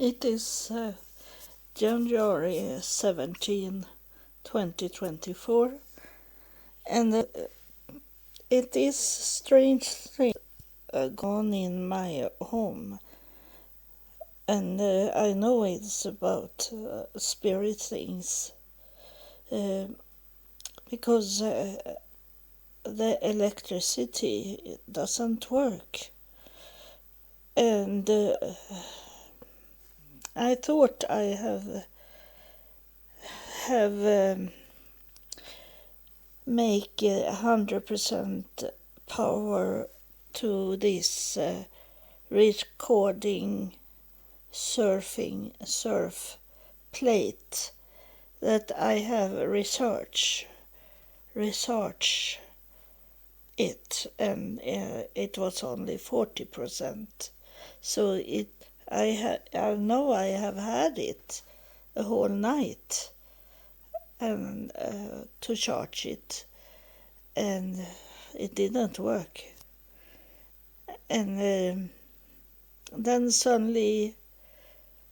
It is January 17, 2024, and it is strange things gone in my home, and I know it's about spirit things, uh, because the electricity doesn't work, and I thought I have make 100% power to this recording surf plate that I have research it, and it was only 40%. So I know I have had it a whole night and to charge it, and it didn't work. And then suddenly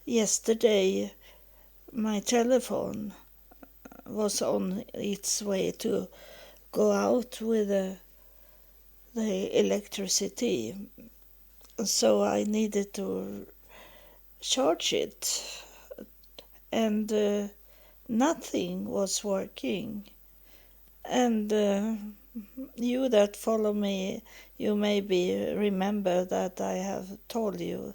yesterday my telephone was on its way to go out with the electricity, so I needed to charge it, and nothing was working. And you that follow me, you maybe remember that I have told you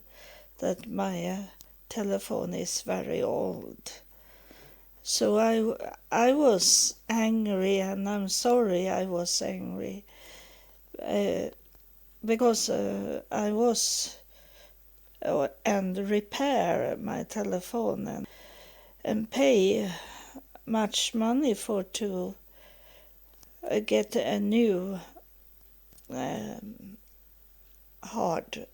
that my telephone is very old. So I was angry, and I'm sorry I was angry, because I was and repair my telephone and pay much money for to get a new hard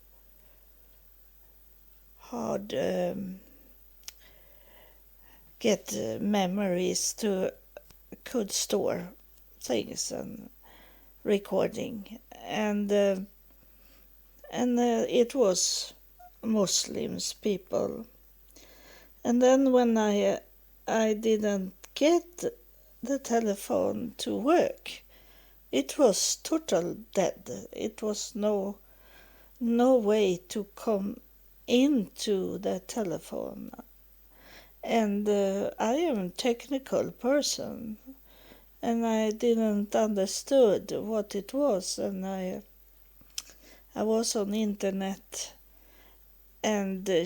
get memories to could store things and recording, and it was Muslims people. And then when I didn't get the telephone to work, it was total dead. It was no way to come into the telephone. And I am a technical person, and I didn't understood what it was, and I was on the internet, and I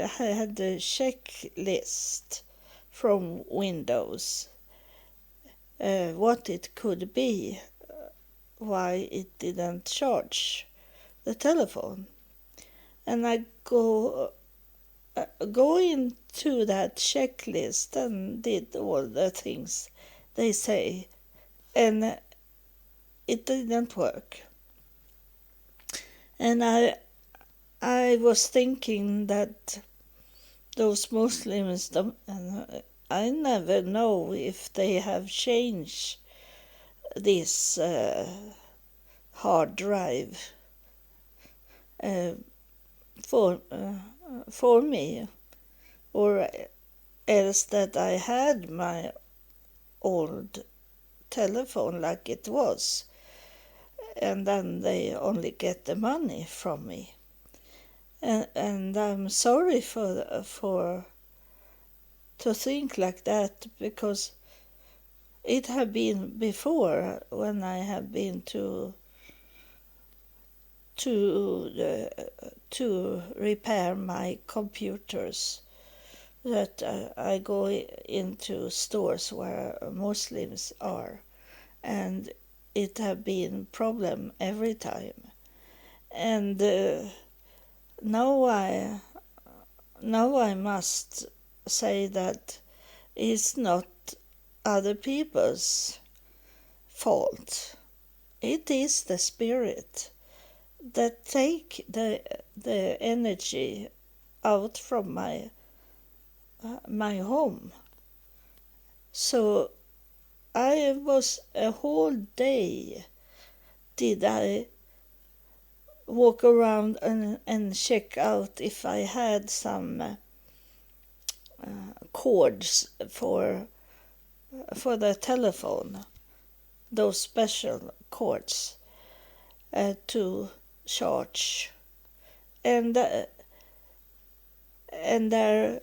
had a checklist from Windows what it could be, why it didn't charge the telephone. And I go into that checklist and did all the things they say, and it didn't work. And I was thinking that those Muslims, I never know if they have changed this hard drive for me, or else that I had my old telephone like it was, and then they only get the money from me. And I'm sorry for to think like that, because it have been before when I have been to repair my computers, that I go into stores where Muslims are, and it have been problem every time. And now I must say that it's not other people's fault. It is the spirit that take the energy out from my home. So I was a whole day did I walk around and check out if I had some cords for the telephone, those special cords to charge, and there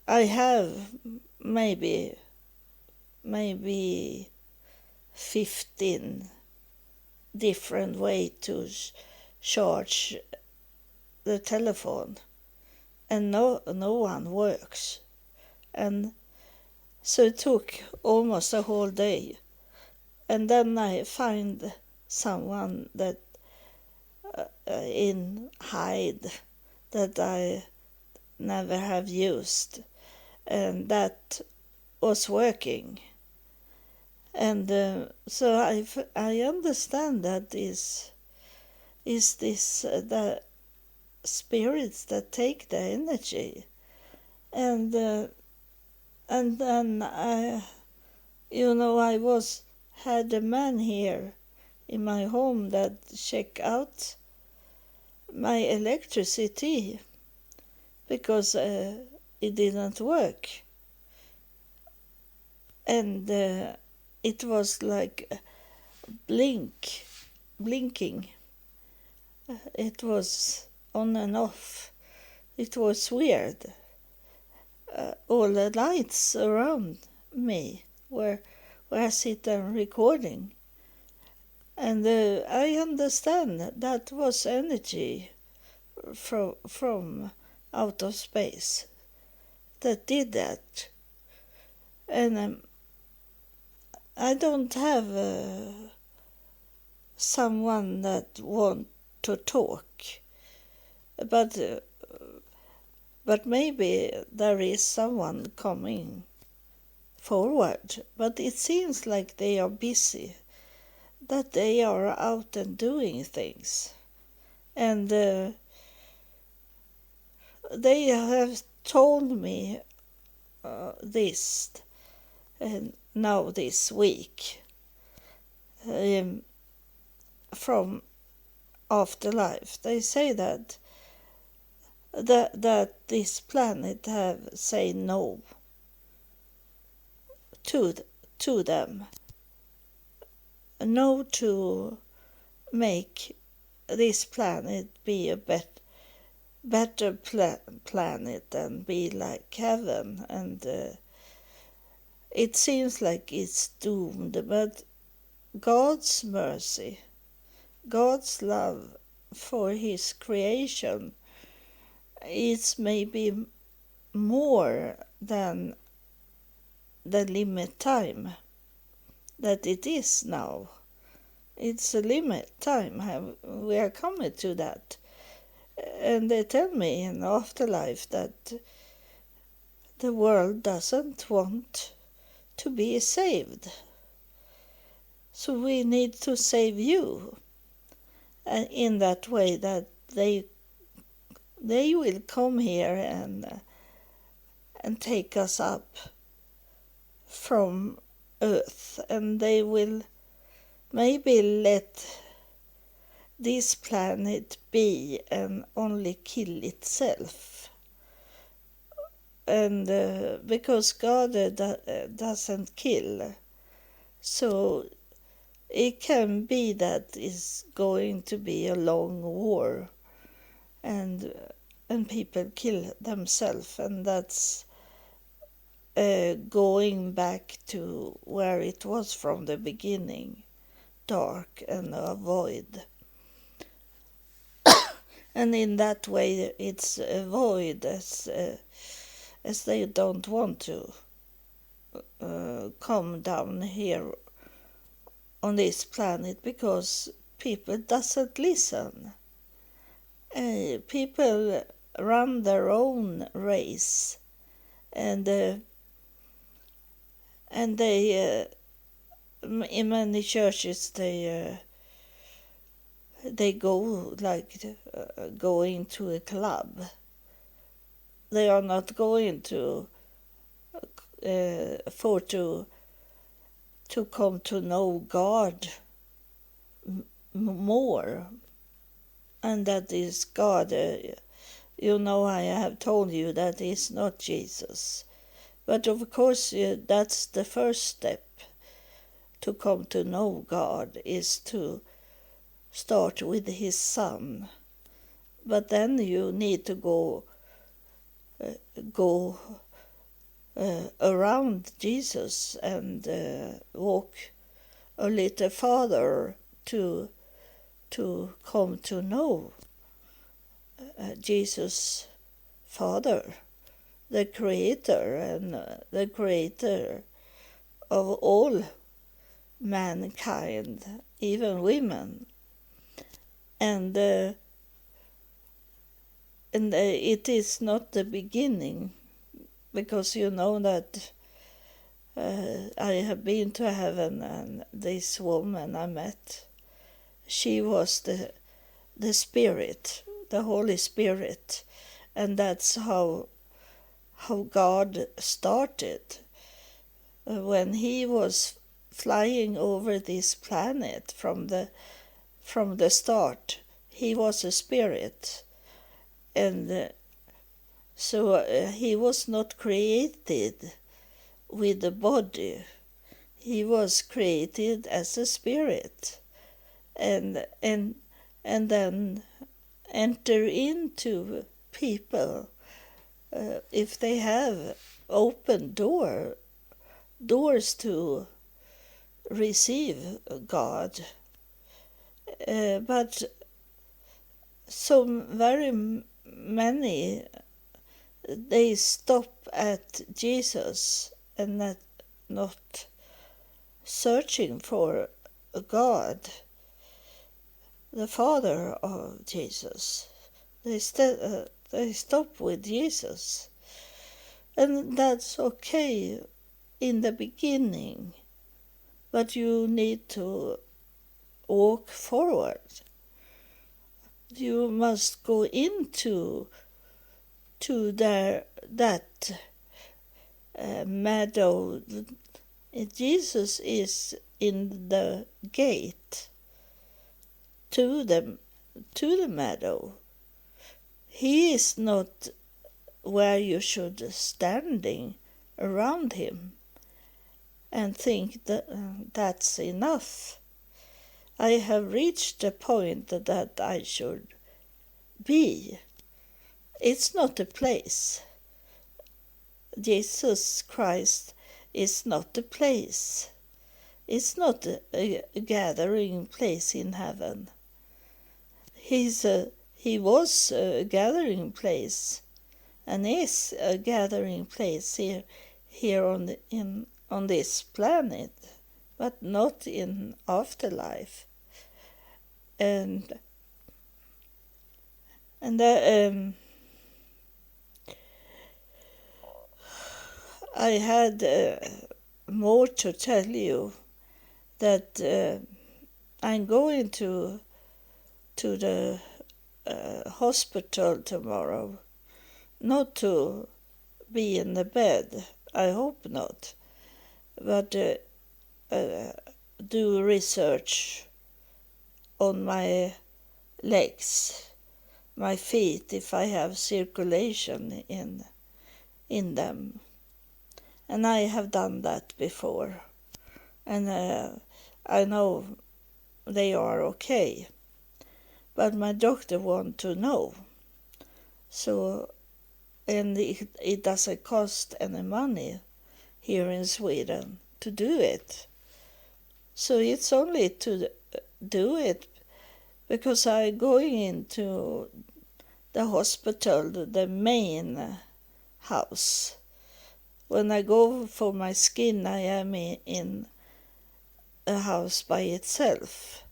I have maybe 15 different way to charge the telephone, and no one works. And so it took almost a whole day, and then I find someone that in Hyde that I never have used, and that was working. And so I understand that is this the spirits that take the energy, and then I had a man here in my home that checked out my electricity because it didn't work, and it was like blinking. It was on and off. It was weird. All the lights around me where I sit and recording, and I understand that was energy from out of space that did that. And I don't have someone that want to talk, but maybe there is someone coming forward. But it seems like they are busy, that they are out and doing things, and they have told me this now this week from Afterlife. They say that this planet have say no to them, no to make this planet be a better planet and be like heaven, and it seems like it's doomed. But God's mercy, God's love for his creation, is maybe more than the limit time that it is now. It's a limit time. We are coming to that. And they tell me in Afterlife that the world doesn't want to be saved. So we need to save you. And in that way that they will come here and take us up from Earth, and they will maybe let this planet be and only kill itself. And because God doesn't kill, so it can be that it's going to be a long war, and people kill themselves, and that's going back to where it was from the beginning, dark and a void. And in that way it's a void, as they don't want to come down here on this planet, because people doesn't listen. People run their own race, and they in many churches they go like going to a club. They are not going to come to know God more, and that is God You know, I have told you that is not Jesus. But of course, that's the first step to come to know God, is to start with his Son. But then you need to go around Jesus and walk a little farther to come to know Jesus Father, the Creator, and the Creator of all mankind, even women. And it is not the beginning, because you know that I have been to heaven, and this woman I met, she was the Spirit, the Holy Spirit, and that's how God started. When he was flying over this planet from the start, he was a spirit, and so he was not created with a body. He was created as a spirit, and then enter into people if they have open doors to receive God. But so very many, they stop at Jesus and not searching for God, the Father of Jesus. They stop with Jesus, and that's okay in the beginning, but you need to walk forward. You must go into that meadow. Jesus is in the gate to the meadow. He is not where you should standing around him and think that's enough. I have reached the point that I should be. It's not a place. Jesus Christ is not a place. It's not a gathering place in heaven. He was a gathering place, and is a gathering place here on this planet, but not in afterlife. And I had more to tell you, that I'm going to the hospital tomorrow, not to be in the bed, I hope not, but do research on my legs, my feet, if I have circulation in them. And I have done that before, and I know they are okay, but my doctor wants to know. So, and it doesn't cost any money here in Sweden to do it. So it's only to do it because I'm going into the hospital, the main house. When I go for my skin, I am in a house by itself.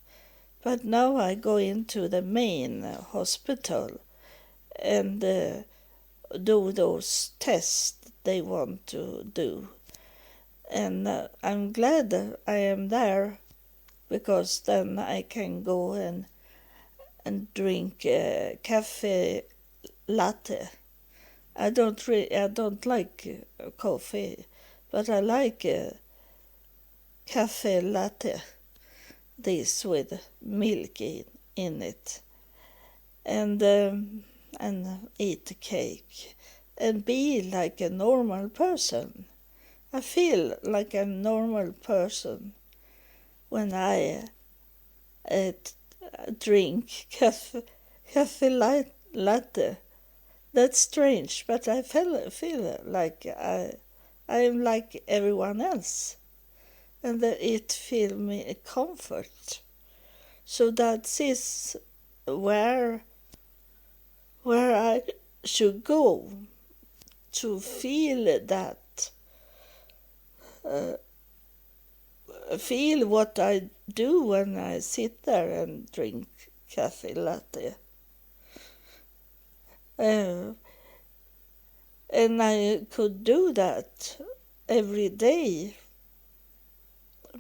But now I go into the main hospital and do those tests they want to do. And I'm glad that I am there, because then I can go and drink cafe latte. I don't like coffee, but I like cafe latte, this with milk in it. And and eat cake and be like a normal person. I feel like a normal person when I uh, drink cafe latte. That's strange, but I feel like I am like everyone else, and that it feel me a comfort. So that is where I should go to feel that, uh, feel what I do when I sit there and drink cafe latte. Uh, and I could do that every day,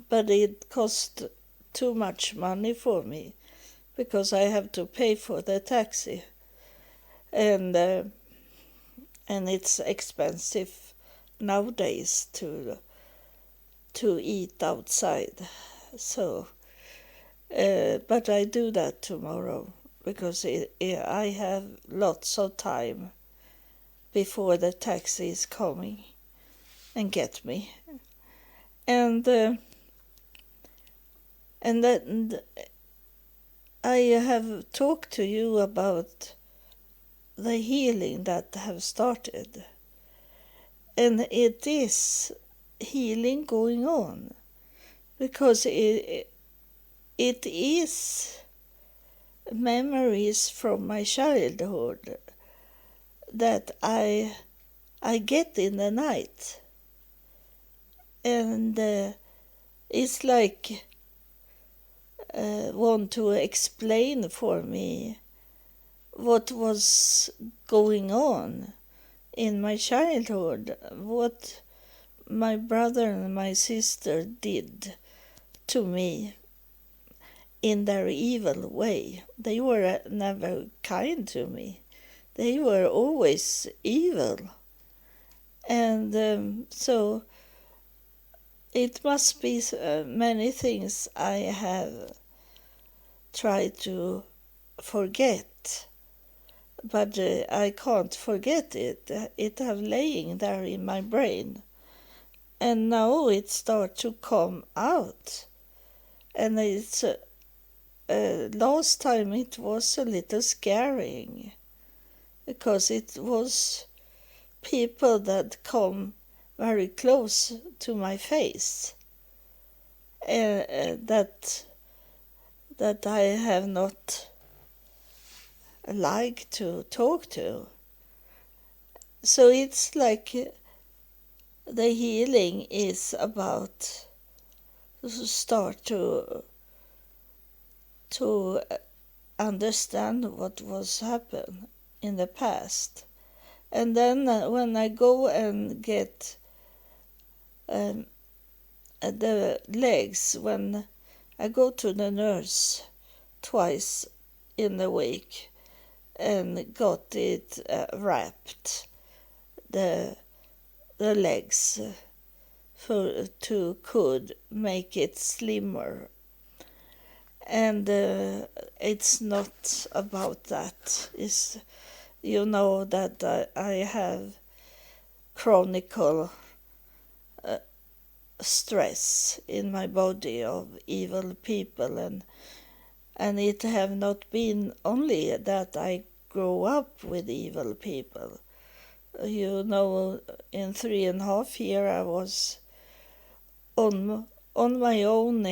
but it cost too much money for me because I have to pay for the taxi, and it's expensive nowadays to eat outside. So, but I do that tomorrow because I have lots of time before the taxi is coming and get me, and then I have talked to you about the healing that have started, and it is healing going on because it is memories from my childhood that I get in the night, and it's like want to explain for me what was going on in my childhood, what my brother and my sister did to me in their evil way. They were never kind to me. They were always evil. And so it must be many things I have tried to forget, but I can't forget it. It have laying there in my brain, and now it start to come out. And it's last time it was a little scaring because it was people that come very close to my face, that I have not liked to talk to. So it's like the healing is about to start to understand what was happened in the past. And then when I go and get the legs, when I go to the nurse twice in a week and got it wrapped, the legs, could make it slimmer. And it's not about that. It's, you know that I have chronic stress in my body of evil people, and it have not been only that I grew up with evil people. You know, in 3.5 years I was on my own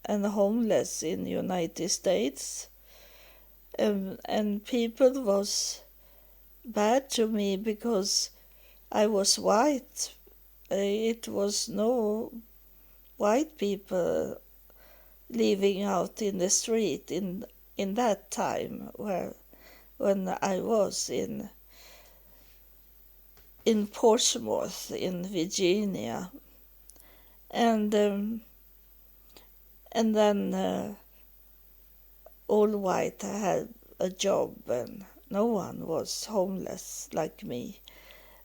and homeless in the United States, and people was bad to me because I was white. It was no white people living out in the street in that time when I was in Portsmouth in Virginia, and then all white had a job and no one was homeless like me.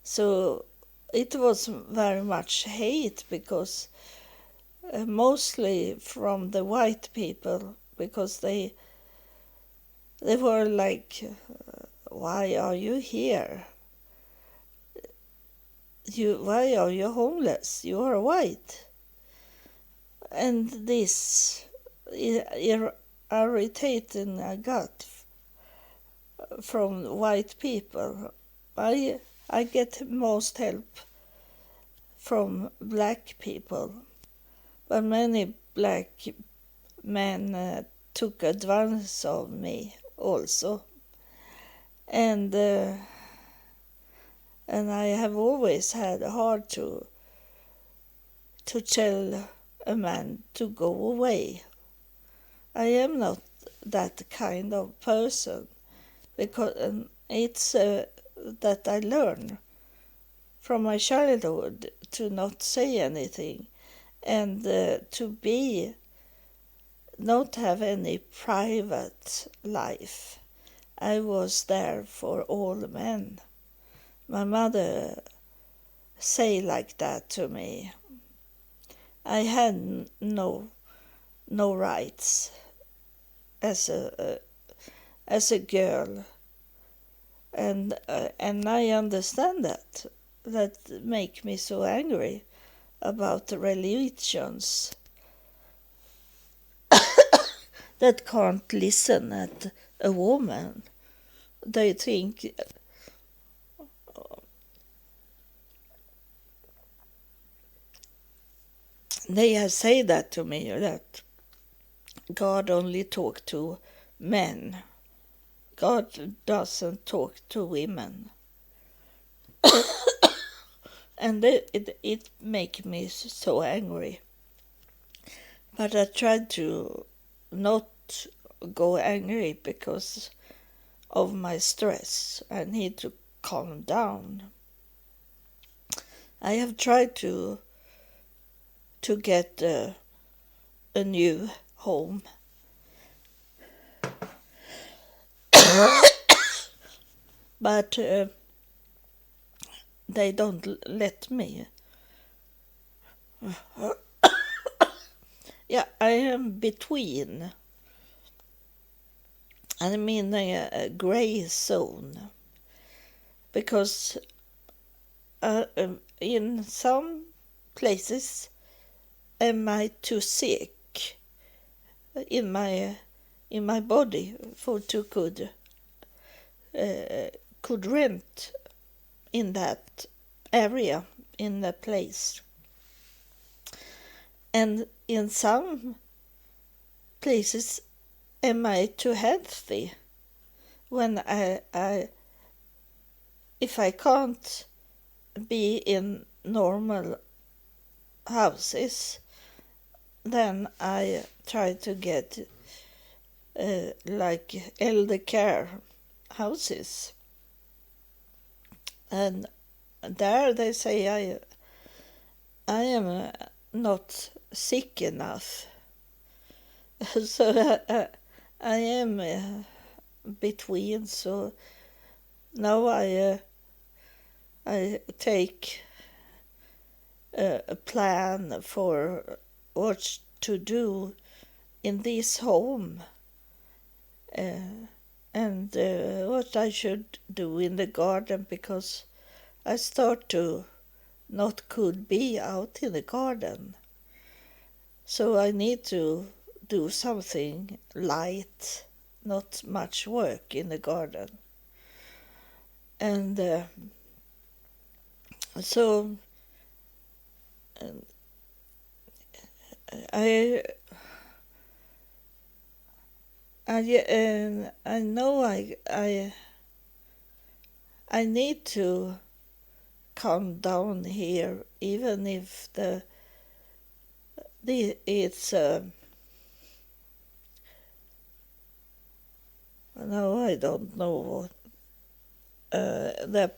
So it was very much hate because mostly from the white people, because they were like why are you here? Why are you homeless? You are white. And this irritating I got from white people. I get most help from black people, but many black men took advantage of me also, and I have always had hard to tell a man to go away. I am not that kind of person, because it's that I learn from my childhood to not say anything, and to not have any private life. I was there for all men. My mother say like that to me. I had no rights as a girl, and I understand that. That make me so angry about the religions that can't listen at a woman. They think they have said that to me, that God only talk to men. God doesn't talk to women. And it make me so angry. But I tried to not go angry because of my stress. I need to calm down. I have tried to get a new home. But they don't let me. Yeah, I am between. I'm in a gray zone. Because in some places am I too sick in my body for to could rent in that area, in the place. And in some places am I too healthy when if I can't be in normal houses, then I try to get like elder care houses, and there they say I am not sick enough, so I am between. So now I take a plan for what to do in this home, and what I should do in the garden, because I start to not could be out in the garden. So I need to do something light, not much work in the garden. And so I know I need to calm down here, even if it's no, I don't know the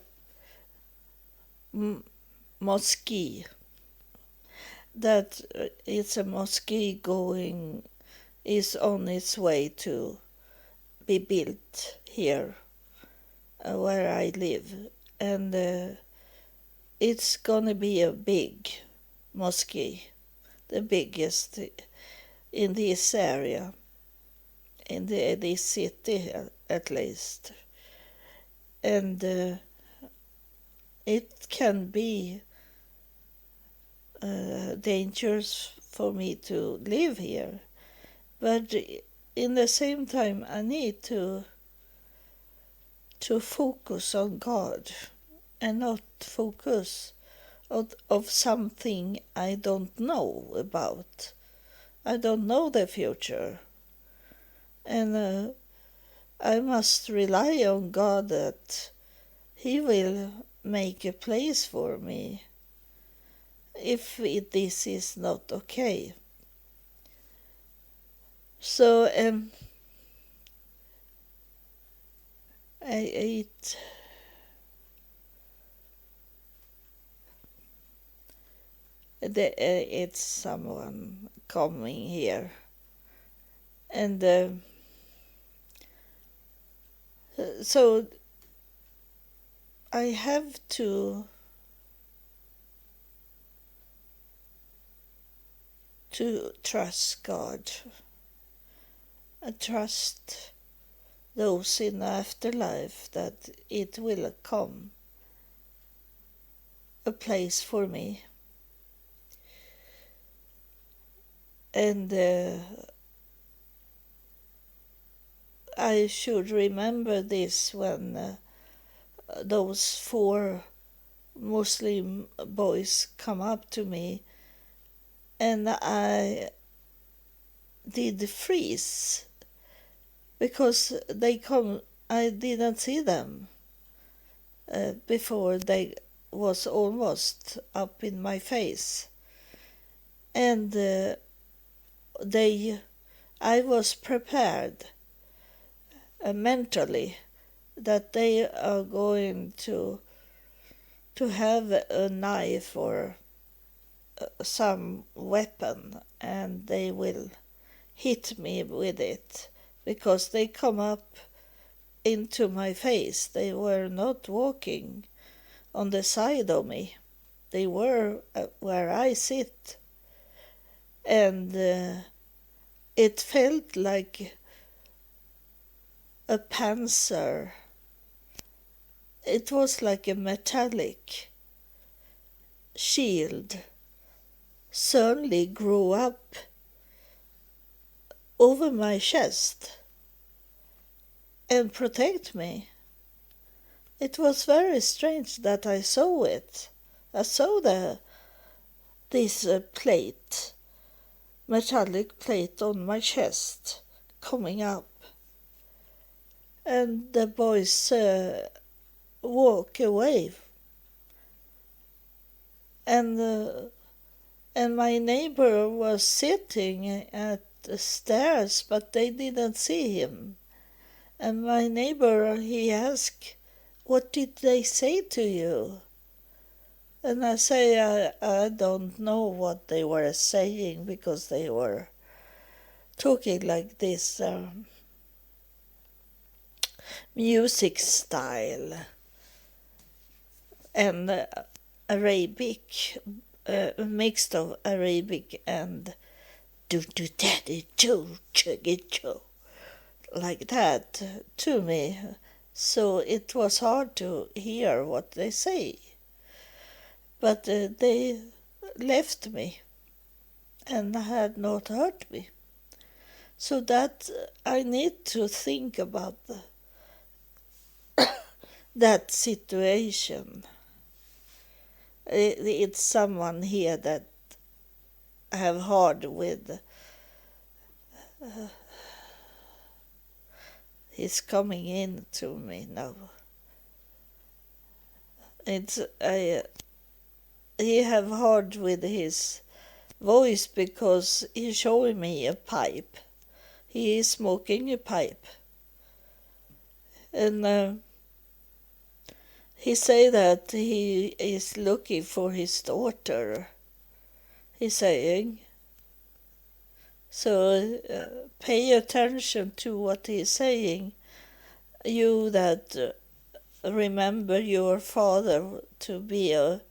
mosque, that it's a mosque is on its way to be built here where I live, and it's gonna be a big mosque, the biggest in this area, in this city at least. and it can be dangerous for me to live here. But in the same time, I need to focus on God and not focus of something I don't know about. I don't know the future. And I must rely on God that He will make a place for me if this is not okay. So I ate. It's someone coming here, and so I have to trust God. I trust those in the afterlife that it will come a place for me. And I should remember this when those 4 Muslim boys come up to me, and I did freeze because I didn't see them before they was almost up in my face, and I was prepared mentally that they are going to have a knife or some weapon, and they will hit me with it, because they come up into my face. They were not walking on the side of me. They were where I sit. And it felt like a panzer. It was like a metallic shield suddenly grew up over my chest and protect me. It was very strange that I saw it. I saw this plate, metallic plate on my chest coming up, and the boys walk away, and my neighbor was sitting at the stairs, but they didn't see him. And my neighbor, he asked, "What did they say to you?" And I say, I don't know what they were saying, because they were talking like this music style and Arabic, mixed of Arabic and do do daddy do chuggy choo, like that to me. So it was hard to hear what they say. But they left me and had not hurt me. So that I need to think about that situation. It's someone here that I have hard with. He's coming in to me now. He have hard with his voice because he's showing me a pipe. He is smoking a pipe. And he say that he is looking for his daughter, he's saying. So pay attention to what he's saying. You that remember your father to be a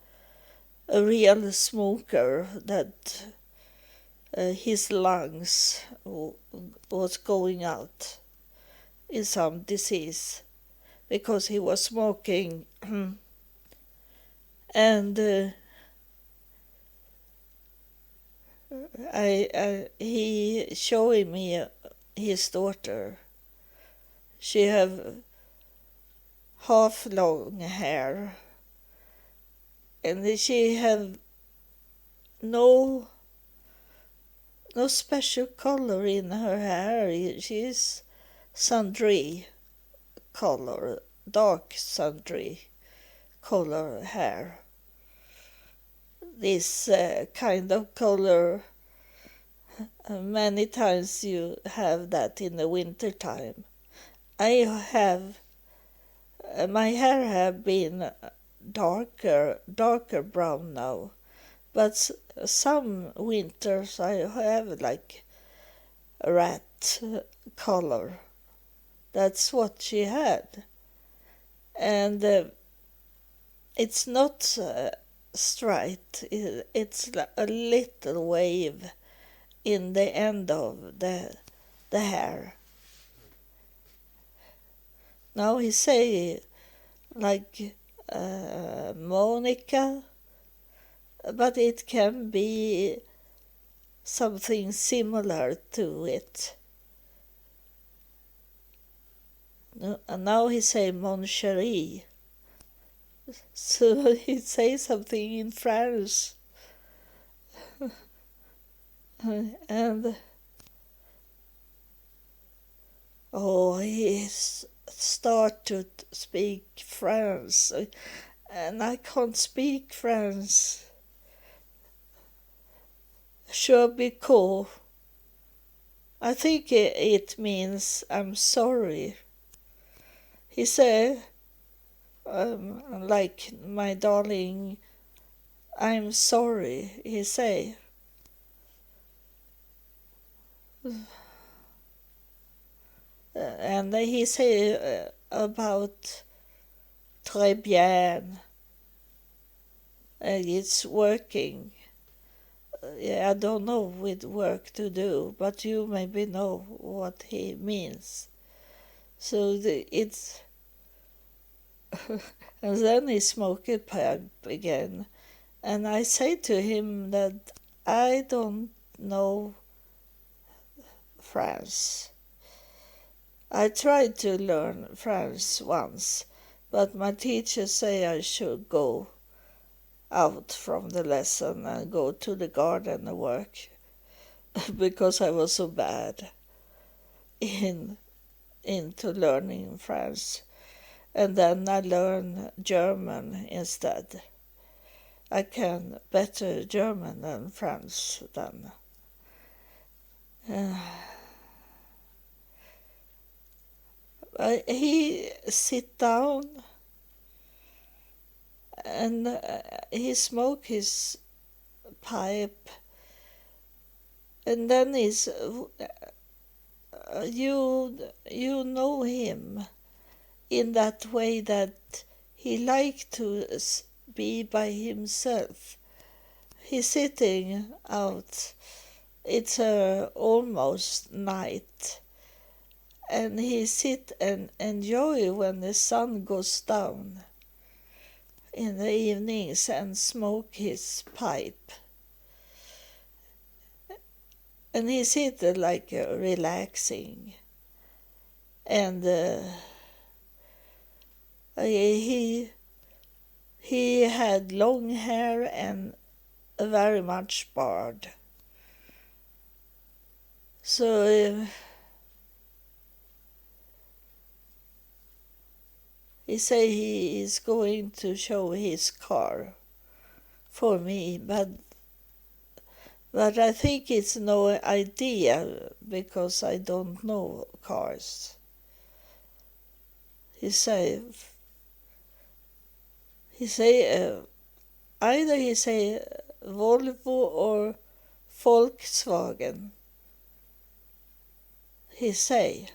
real smoker, that his lungs was going out in some disease. because he was smoking. And he showing me his daughter. She have half long hair, and she have no special color in her hair. She's sundry color, dark sundry color hair. This kind of color, many times you have that in the winter time. I have my hair have been darker brown now, but some winters I have like a rat color. That's what she had, and it's not straight. It's a little wave in the end of the hair. Now he say like Monica, but it can be something similar to it. And now he say Mon chéri. So he say something in French. And he start to speak French, and I can't speak French. Je because I think it means I'm sorry. He said, like, my darling, I'm sorry, he say. And he say about très bien. It's working. I don't know with work to do, but you maybe know what he means. So it's and then he smoked a pipe again, and I say to him that I don't know French. I tried to learn French once, but my teacher say I should go out from the lesson and go to the garden and work because I was so bad into learning French. And then I learn German instead. I can better German than French then. He sit down and he smoke his pipe, and then you know him in that way that he like to be by himself. He's sitting out. It's almost night, and he sit and enjoy when the sun goes down in the evenings and smoke his pipe. And he sit like relaxing, and he had long hair and very much beard. So he say he is going to show his car for me, but I think it's no idea because I don't know cars. He say either he say Volvo or Volkswagen. He say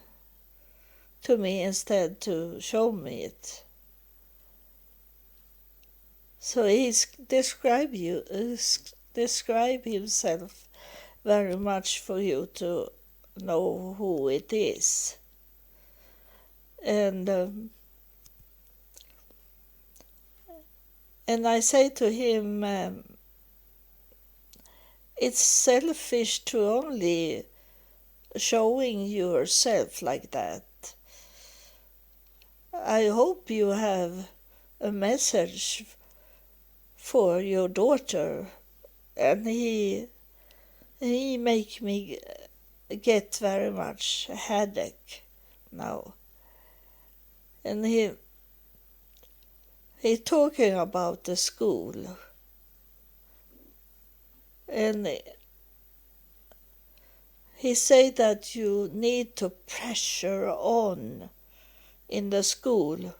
to me instead to show me it. So he's describe himself very much for you to know who it is. And And I say to him, it's selfish to only showing yourself like that. I hope you have a message for your daughter. And he make me get very much headache now. And he talking about the school. And he say that you need to pressure on in the school.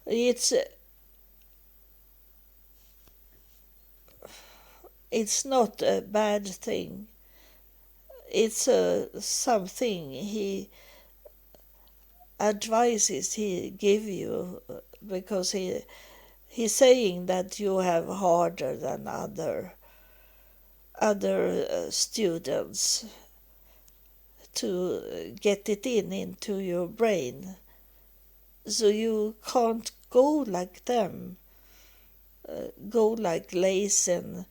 It's not a bad thing. It's something he advices he give you, because he's saying that you have harder than other students to get it into your brain, so you can't go like them, go like lace and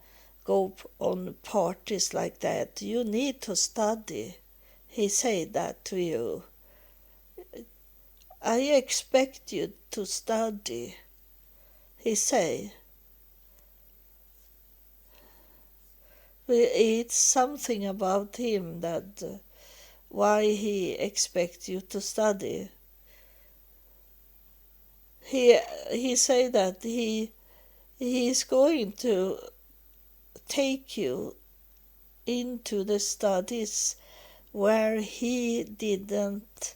go on parties like that. You need to study. He said that to you. I expect you to study, he say. It's something about him that why he expects you to study. He say that he's going to take you into the studies where he didn't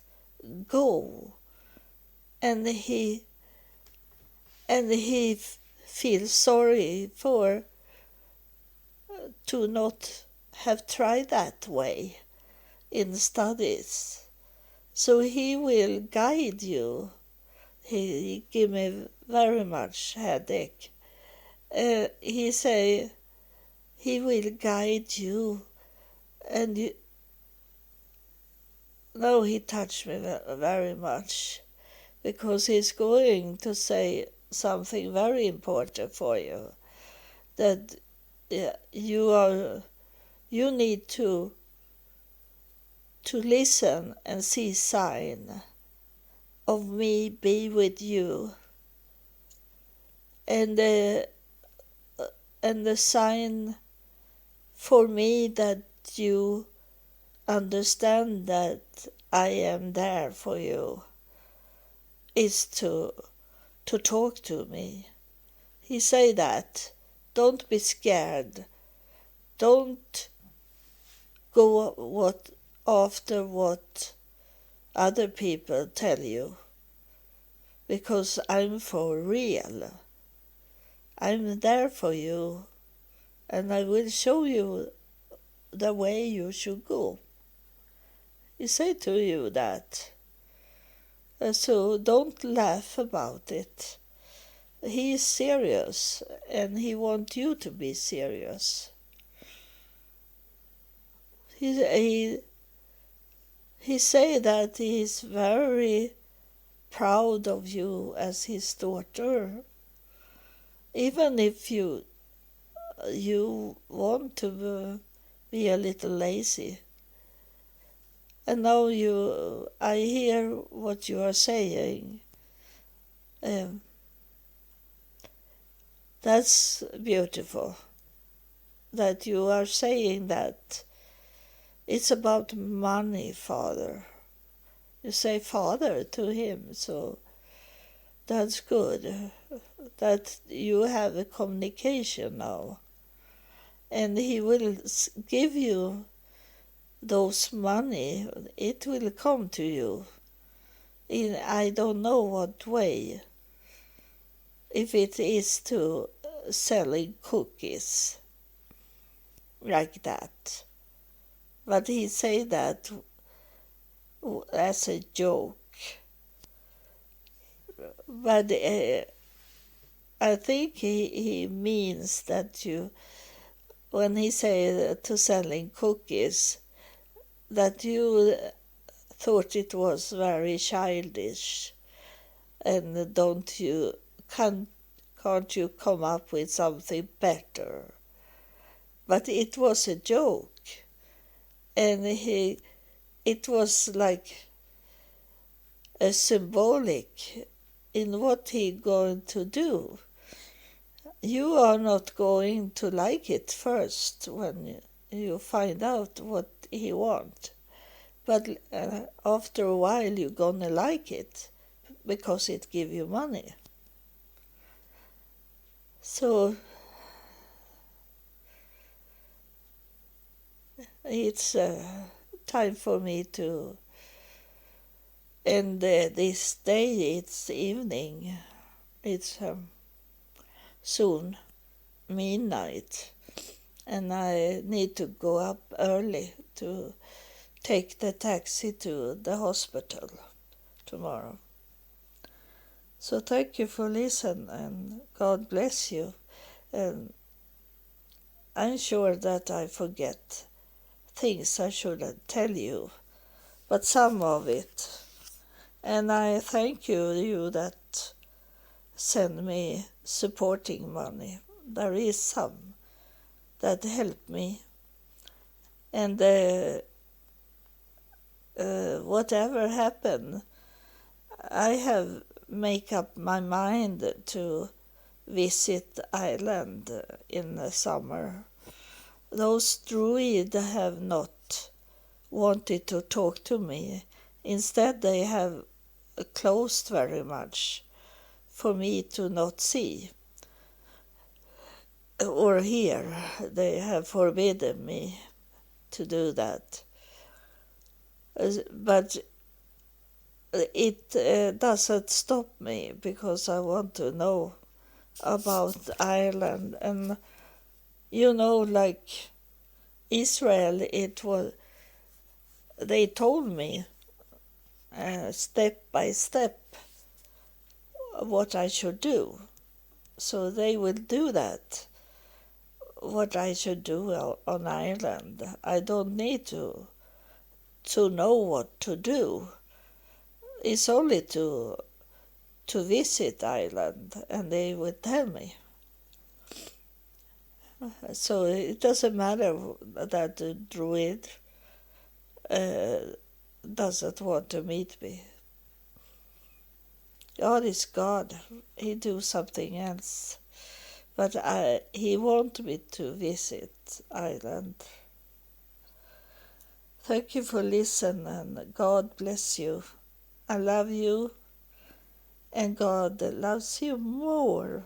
go, and he feels sorry for to not have tried that way in studies. So he will guide you. He give me very much headache. He say he will guide you, and no, he touched me very much, because he's going to say something very important for you, that you need to listen and see sign of me be with you, and the sign for me that you understand that I am there for you is to talk to me. He say that. Don't be scared. Don't go after what other people tell you, because I'm for real. I'm there for you, and I will show you the way you should go. He say to you that. So don't laugh about it. He is serious, and he wants you to be serious. He say that he is very proud of you as his daughter, even if you want to be a little lazy. And now I hear what you are saying. That's beautiful, that you are saying that it's about money, Father. You say Father to him, so that's good, that you have a communication now. And he will give you those money. It will come to you in I don't know what way. If it is to selling cookies like that. But he say that as a joke. But I think he means that when he say to selling cookies, that you thought it was very childish, and can't Can't you come up with something better? But it was a joke, and it was like a symbolic in what he going to do. You are not going to like it first when you find out what he wants, but after a while you're gonna like it because it give you money. So it's time for me to end this day. It's evening. It's soon midnight, and I need to go up early to take the taxi to the hospital tomorrow. So thank you for listening, and God bless you. And I'm sure that I forget things I shouldn't tell you, but some of it. And I thank you that send me supporting money. There is some that help me. And whatever happened, I have make up my mind to visit Ireland in the summer. Those druids have not wanted to talk to me. Instead, they have closed very much for me to not see or hear. They have forbidden me to do that. But it doesn't stop me, because I want to know about Ireland. And like Israel, they told me step by step what I should do. So they will do that, what I should do on Ireland. I don't need to know what to do. It's only to visit Ireland, and they will tell me. So it doesn't matter that the druid doesn't want to meet me. God is God. He do something else. But he wants me to visit Ireland. Thank you for listening, and God bless you. I love you, and God loves you more.